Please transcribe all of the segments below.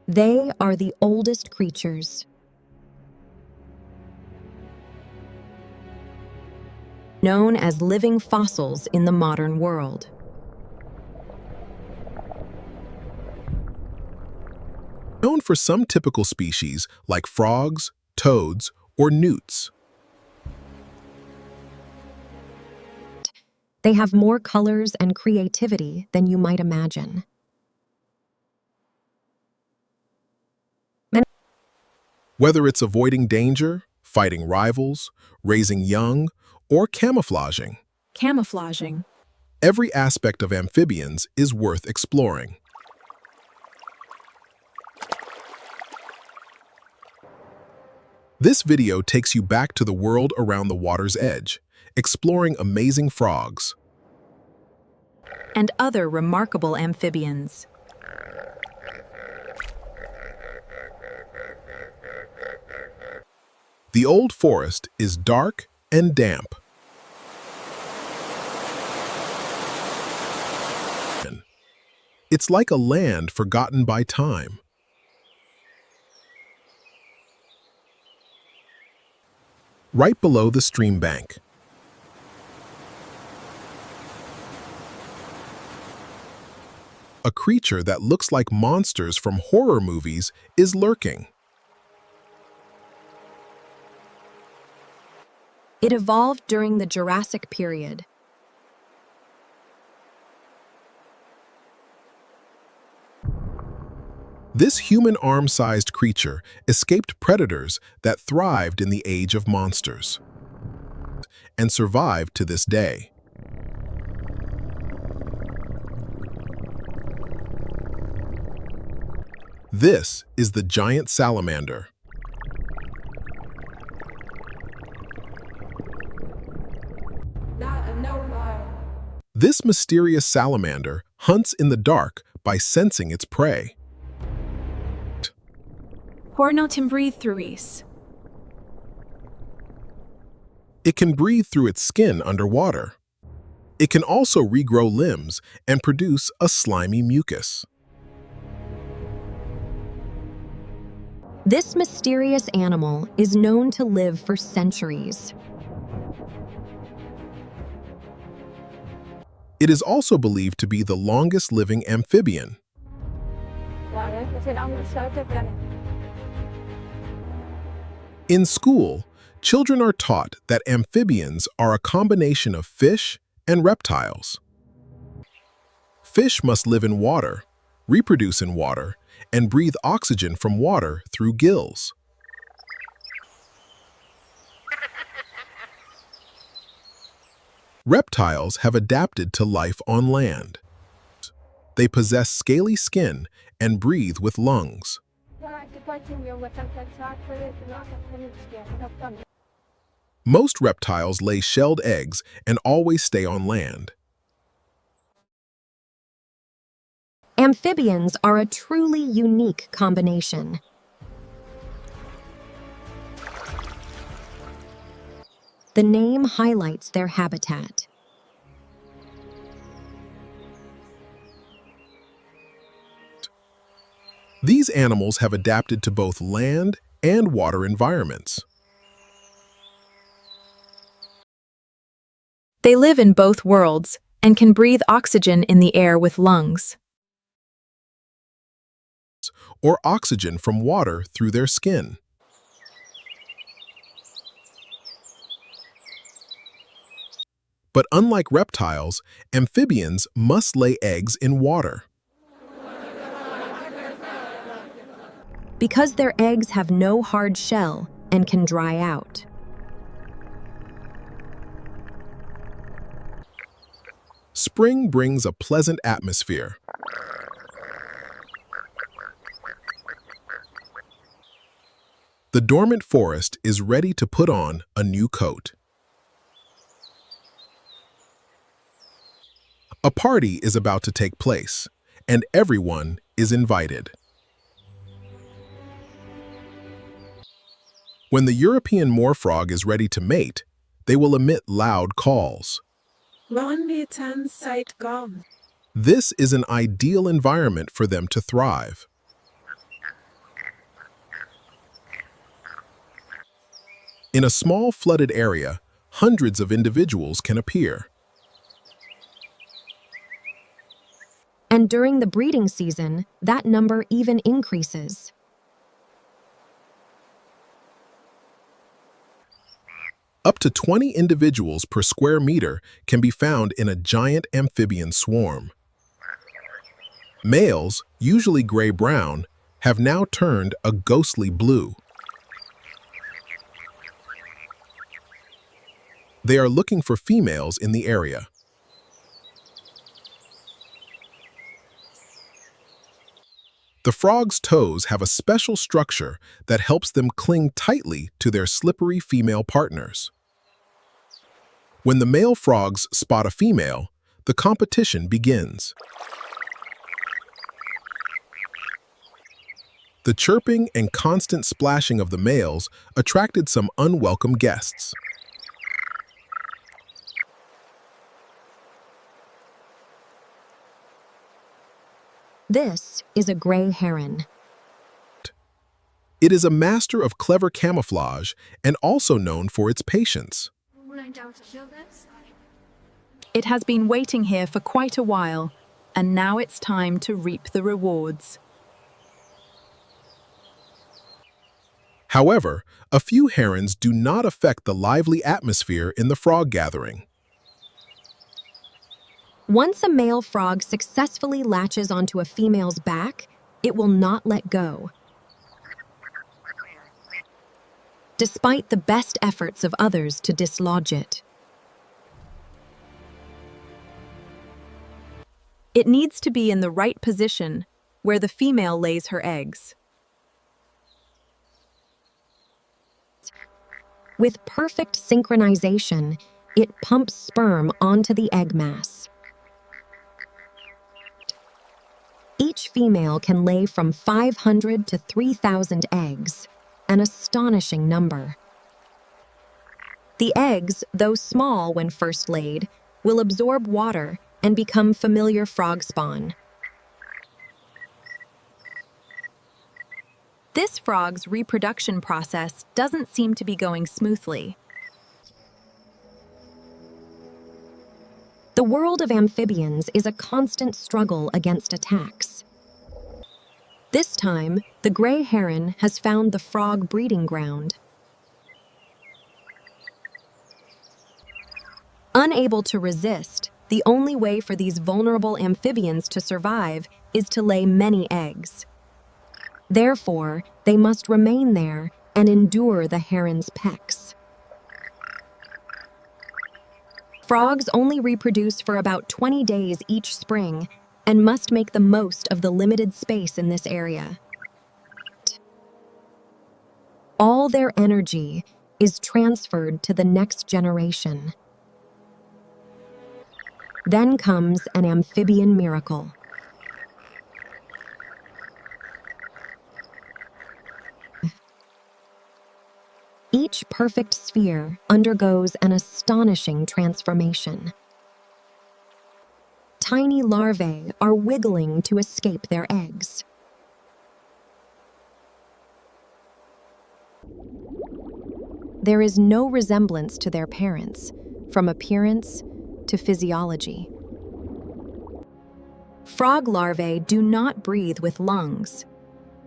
They are the oldest creatures. Known as living fossils in the modern world. Known for some typical species like frogs, toads, or newts. They have more colors and creativity than you might imagine. Whether it's avoiding danger, fighting rivals, raising young, or camouflaging. Every aspect of amphibians is worth exploring. This video takes you back to the world around the water's edge, exploring amazing frogs and other remarkable amphibians. The old forest is dark and damp. It's like a land forgotten by time. Right below the stream bank. A creature that looks like monsters from horror movies is lurking. It evolved during the Jurassic period. This human arm-sized creature escaped predators that thrived in the age of monsters and survived to this day. This is the giant salamander. This mysterious salamander hunts in the dark by sensing its prey. It can breathe through its skin underwater. It can also regrow limbs and produce a slimy mucus. This mysterious animal is known to live for centuries. It is also believed to be the longest living amphibian. In school, children are taught that amphibians are a combination of fish and reptiles. Fish must live in water, reproduce in water, and breathe oxygen from water through gills. Reptiles have adapted to life on land. They possess scaly skin and breathe with lungs. Most reptiles lay shelled eggs and always stay on land. Amphibians are a truly unique combination. The name highlights their habitat. These animals have adapted to both land and water environments. They live in both worlds and can breathe oxygen in the air with lungs. Or oxygen from water through their skin. But unlike reptiles, amphibians must lay eggs in water. Because their eggs have no hard shell and can dry out. Spring brings a pleasant atmosphere. The dormant forest is ready to put on a new coat. A party is about to take place, and everyone is invited. When the European moorfrog is ready to mate, they will emit loud calls. This is an ideal environment for them to thrive. In a small flooded area, hundreds of individuals can appear. And during the breeding season, that number even increases. Up to 20 individuals per square meter can be found in a giant amphibian swarm. Males, usually gray-brown, have now turned a ghostly blue. They are looking for females in the area. The frog's toes have a special structure that helps them cling tightly to their slippery female partners. When the male frogs spot a female, the competition begins. The chirping and constant splashing of the males attracted some unwelcome guests. This is a gray heron. It is a master of clever camouflage and also known for its patience. It has been waiting here for quite a while, and now it's time to reap the rewards. However, a few herons do not affect the lively atmosphere in the frog gathering. Once a male frog successfully latches onto a female's back, it will not let go. Despite the best efforts of others to dislodge it. It needs to be in the right position, where the female lays her eggs. With perfect synchronization, it pumps sperm onto the egg mass. Each female can lay from 500 to 3,000 eggs, an astonishing number. The eggs, though small when first laid, will absorb water and become familiar frog spawn. This frog's reproduction process doesn't seem to be going smoothly. The world of amphibians is a constant struggle against attacks. This time, the gray heron has found the frog breeding ground. Unable to resist, the only way for these vulnerable amphibians to survive is to lay many eggs. Therefore, they must remain there and endure the heron's pecks. Frogs only reproduce for about 20 days each spring and must make the most of the limited space in this area. All their energy is transferred to the next generation. Then comes an amphibian miracle. Each perfect sphere undergoes an astonishing transformation. Tiny larvae are wiggling to escape their eggs. There is no resemblance to their parents, from appearance to physiology. Frog larvae do not breathe with lungs.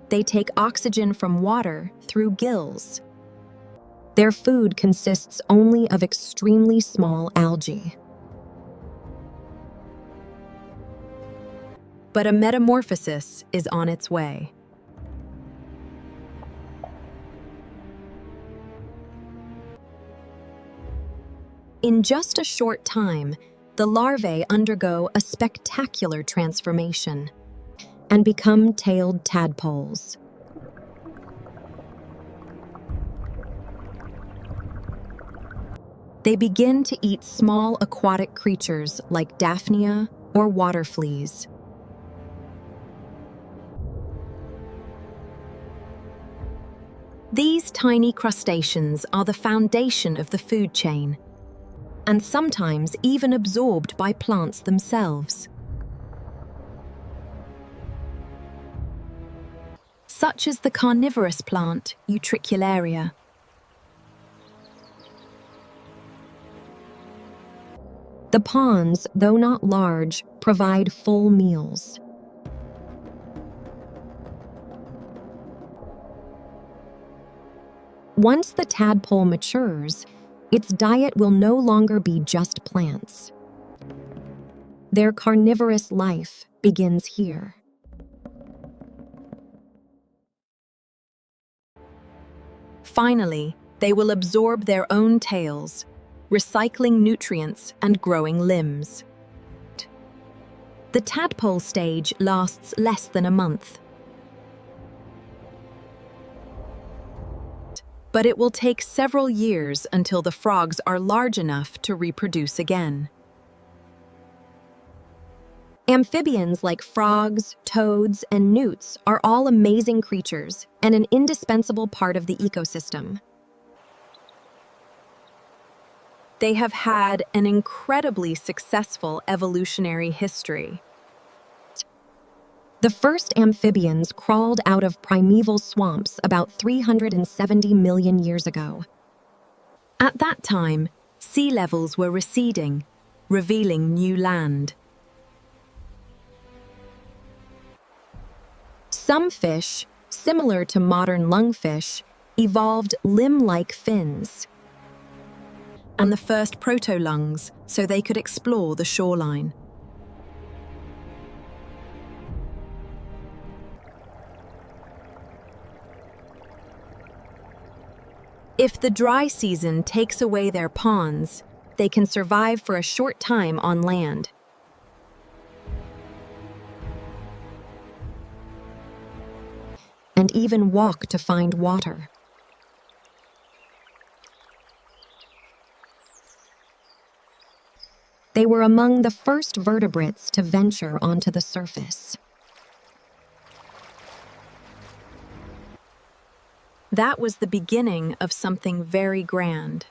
They take oxygen from water through gills. Their food consists only of extremely small algae. But a metamorphosis is on its way. In just a short time, the larvae undergo a spectacular transformation and become tailed tadpoles. They begin to eat small aquatic creatures like Daphnia or water fleas. These tiny crustaceans are the foundation of the food chain, and sometimes even absorbed by plants themselves. Such as the carnivorous plant Utricularia. The ponds, though not large, provide full meals. Once the tadpole matures, its diet will no longer be just plants. Their carnivorous life begins here. Finally, they will absorb their own tails, recycling nutrients and growing limbs. The tadpole stage lasts less than a month. But it will take several years until the frogs are large enough to reproduce again. Amphibians like frogs, toads, and newts are all amazing creatures and an indispensable part of the ecosystem. They have had an incredibly successful evolutionary history. The first amphibians crawled out of primeval swamps about 370 million years ago. At that time, sea levels were receding, revealing new land. Some fish, similar to modern lungfish, evolved limb-like fins and the first proto-lungs so they could explore the shoreline. If the dry season takes away their ponds, they can survive for a short time on land. And even walk to find water. They were among the first vertebrates to venture onto the surface. That was the beginning of something very grand.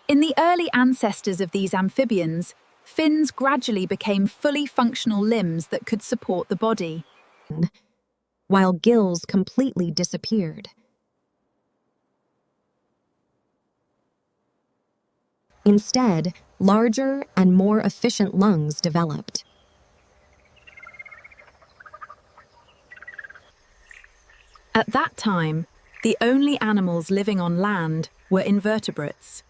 In the early ancestors of these amphibians, fins gradually became fully functional limbs that could support the body, while gills completely disappeared. Instead, larger and more efficient lungs developed. At that time, the only animals living on land were invertebrates.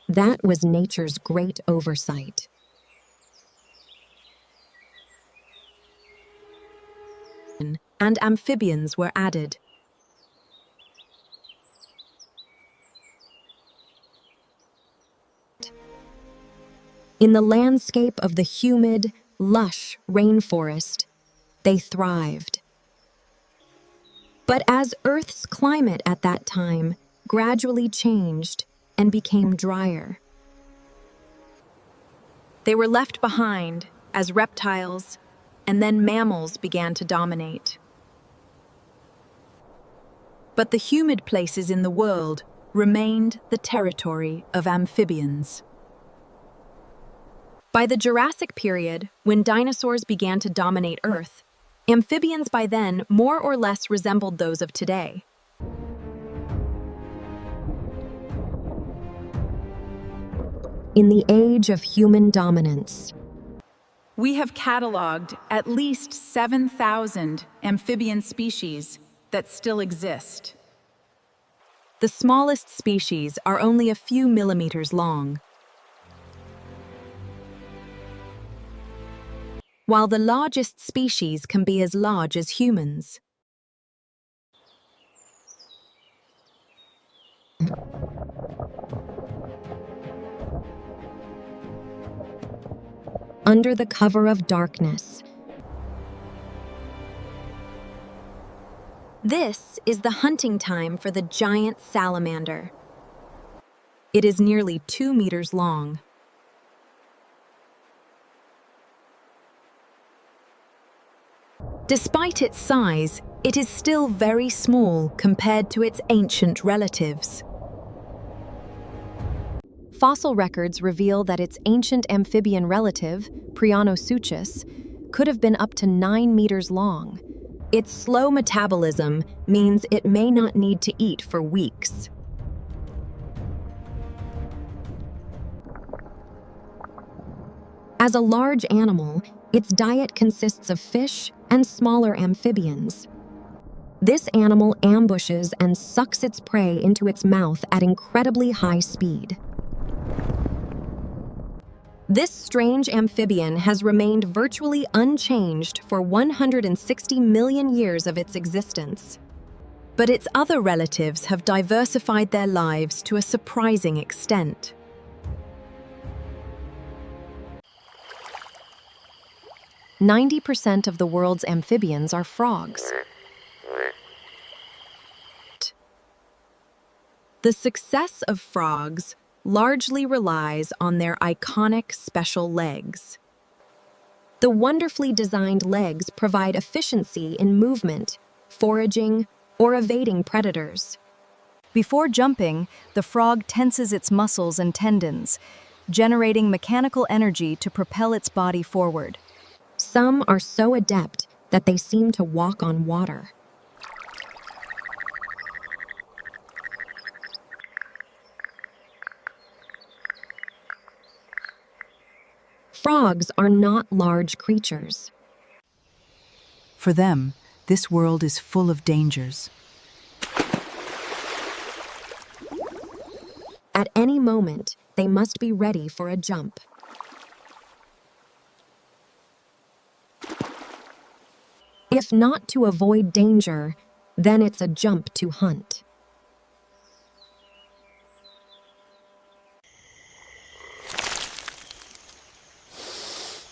That was nature's great oversight. And amphibians were added. In the landscape of the humid, lush rainforest, they thrived. But as Earth's climate at that time gradually changed and became drier, they were left behind as reptiles, and then mammals began to dominate. But the humid places in the world remained the territory of amphibians. By the Jurassic period, when dinosaurs began to dominate Earth, amphibians by then more or less resembled those of today. In the age of human dominance, we have cataloged at least 7,000 amphibian species that still exist. The smallest species are only a few millimeters long, while the largest species can be as large as humans. Under the cover of darkness. This is the hunting time for the giant salamander. It is nearly 2 meters long. Despite its size, it is still very small compared to its ancient relatives. Fossil records reveal that its ancient amphibian relative, Prianosuchus, could have been up to 9 meters long, Its slow metabolism means it may not need to eat for weeks. As a large animal, its diet consists of fish and smaller amphibians. This animal ambushes and sucks its prey into its mouth at incredibly high speed. This strange amphibian has remained virtually unchanged for 160 million years of its existence. But its other relatives have diversified their lives to a surprising extent. "90% of the world's amphibians are frogs." The success of frogs largely relies on their iconic special legs. The wonderfully designed legs provide efficiency in movement, foraging, or evading predators. Before jumping, the frog tenses its muscles and tendons, generating mechanical energy to propel its body forward. Some are so adept that they seem to walk on water. Frogs are not large creatures. For them, this world is full of dangers. At any moment, they must be ready for a jump. If not to avoid danger, then it's a jump to hunt.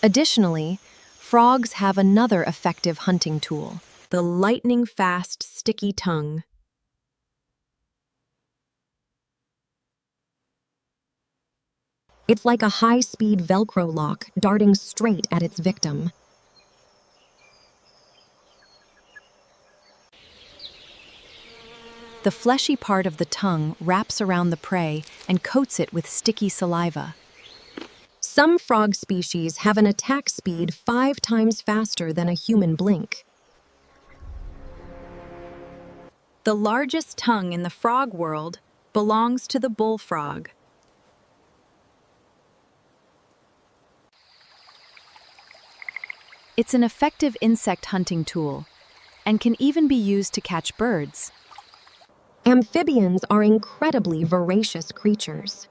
Additionally, frogs have another effective hunting tool: the lightning-fast, sticky tongue. It's like a high-speed Velcro lock darting straight at its victim. The fleshy part of the tongue wraps around the prey and coats it with sticky saliva. Some frog species have an attack speed 5 times faster than a human blink. The largest tongue in the frog world belongs to the bullfrog. It's an effective insect hunting tool and can even be used to catch birds. Amphibians are incredibly voracious creatures.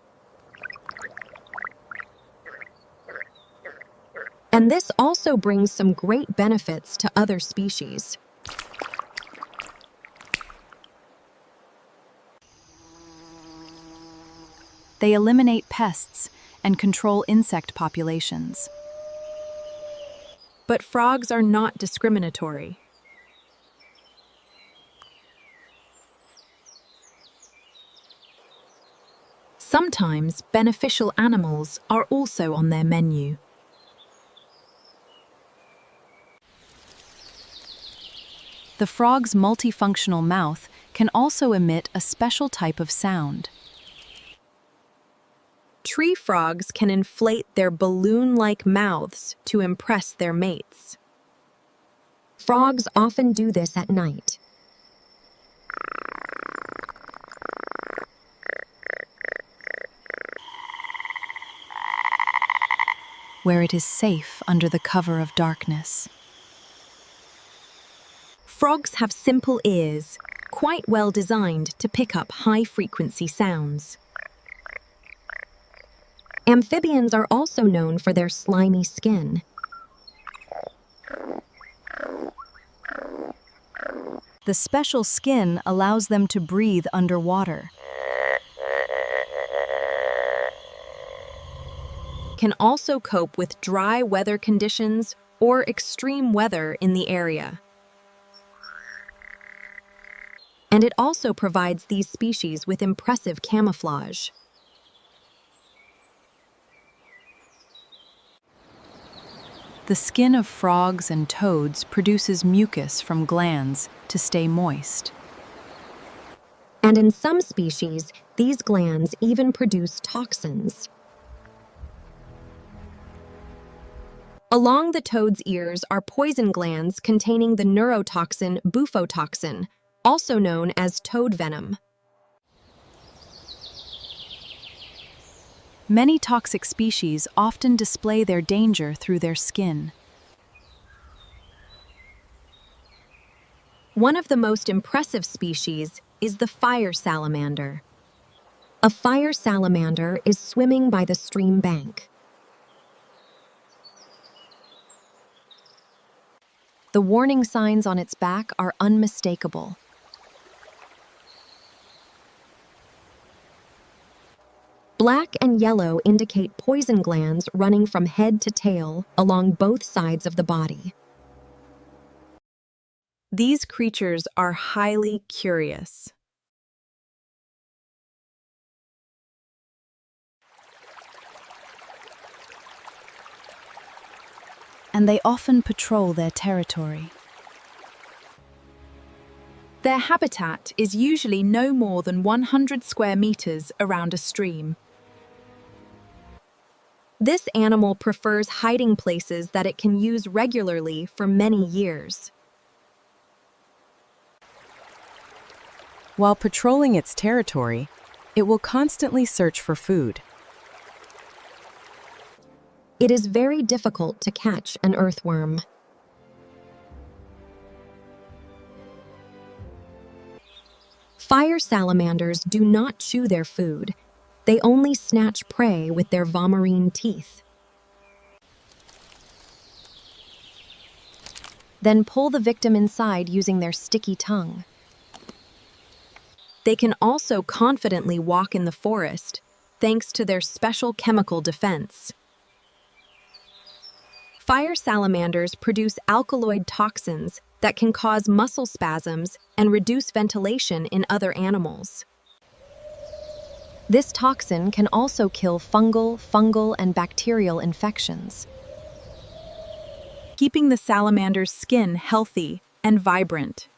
And this also brings some great benefits to other species. They eliminate pests and control insect populations. But frogs are not discriminatory. Sometimes beneficial animals are also on their menu. The frog's multifunctional mouth can also emit a special type of sound. Tree frogs can inflate their balloon-like mouths to impress their mates. Frogs often do this at night. Where it is safe under the cover of darkness. Frogs have simple ears, quite well designed to pick up high-frequency sounds. Amphibians are also known for their slimy skin. The special skin allows them to breathe underwater. Can also cope with dry weather conditions or extreme weather in the area. And it also provides these species with impressive camouflage. The skin of frogs and toads produces mucus from glands to stay moist. And in some species, these glands even produce toxins. Along the toad's ears are poison glands containing the neurotoxin bufotoxin, also known as toad venom. Many toxic species often display their danger through their skin. One of the most impressive species is the fire salamander. A fire salamander is swimming by the stream bank. The warning signs on its back are unmistakable. Black and yellow indicate poison glands running from head to tail along both sides of the body. These creatures are highly curious. And they often patrol their territory. Their habitat is usually no more than 100 square meters around a stream. This animal prefers hiding places that it can use regularly for many years. While patrolling its territory, it will constantly search for food. It is very difficult to catch an earthworm. Fire salamanders do not chew their food. They only snatch prey with their vomerine teeth. Then pull the victim inside using their sticky tongue. They can also confidently walk in the forest, thanks to their special chemical defense. Fire salamanders produce alkaloid toxins that can cause muscle spasms and reduce ventilation in other animals. This toxin can also kill fungal, and bacterial infections, keeping the salamander's skin healthy and vibrant.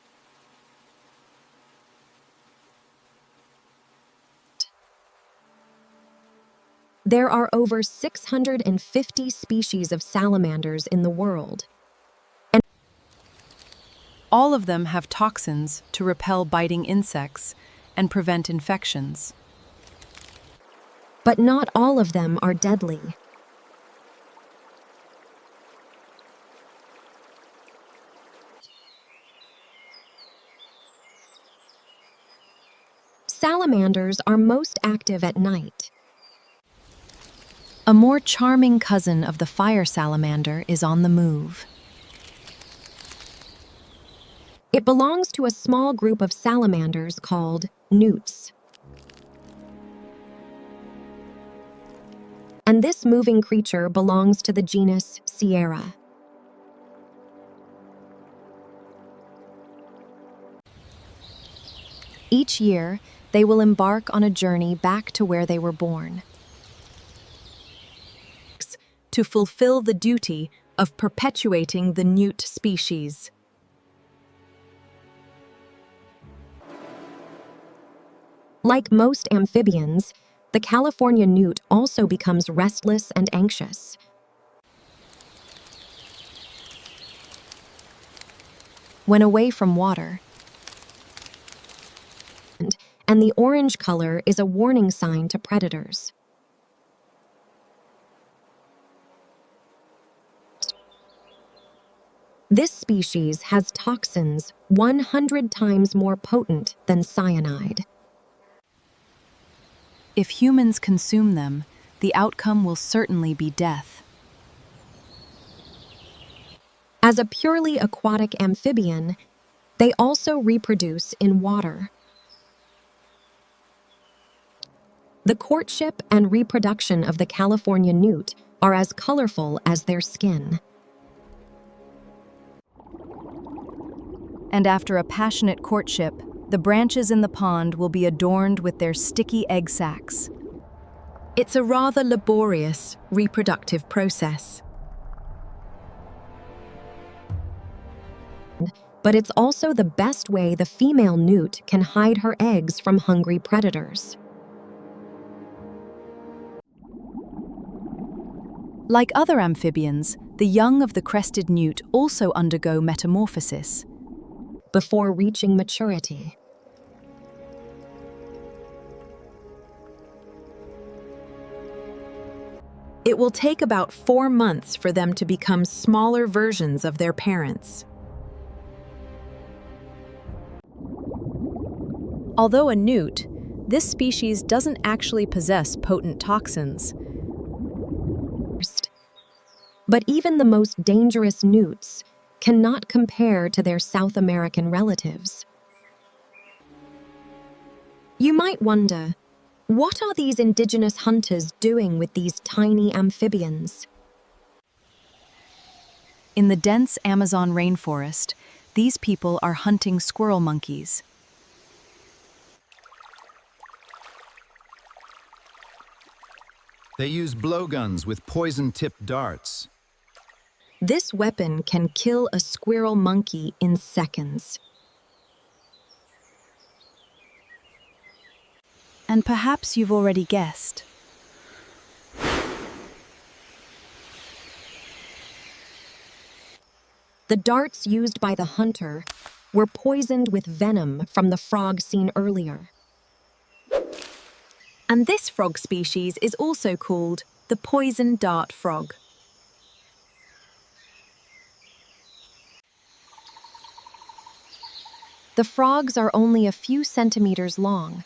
There are over 650 species of salamanders in the world. All of them have toxins to repel biting insects and prevent infections. But not all of them are deadly. Salamanders are most active at night. A more charming cousin of the fire salamander is on the move. It belongs to a small group of salamanders called newts. And this moving creature belongs to the genus Sierra. Each year, they will embark on a journey back to where they were born, to fulfill the duty of perpetuating the newt species. Like most amphibians, the California newt also becomes restless and anxious. when away from water. And the orange color is a warning sign to predators. This species has toxins 100 times more potent than cyanide. If humans consume them, the outcome will certainly be death. As a purely aquatic amphibian, they also reproduce in water. The courtship and reproduction of the California newt are as colorful as their skin. And after a passionate courtship, the branches in the pond will be adorned with their sticky egg sacs. It's a rather laborious reproductive process. But it's also the best way the female newt can hide her eggs from hungry predators. Like other amphibians, The young of the crested newt also undergo metamorphosis. before reaching maturity. It will take about 4 months for them to become smaller versions of their parents. Although a newt, this species doesn't actually possess potent toxins. But even the most dangerous newts cannot compare to their South American relatives. You might wonder, what are these indigenous hunters doing with these tiny amphibians? In the dense Amazon rainforest, these people are hunting squirrel monkeys. They use blowguns with poison-tipped darts. This weapon can kill a squirrel monkey in seconds. And perhaps you've already guessed. The darts used by the hunter were poisoned with venom from the frog seen earlier. And this frog species is also called the poison dart frog. The frogs are only a few centimeters long,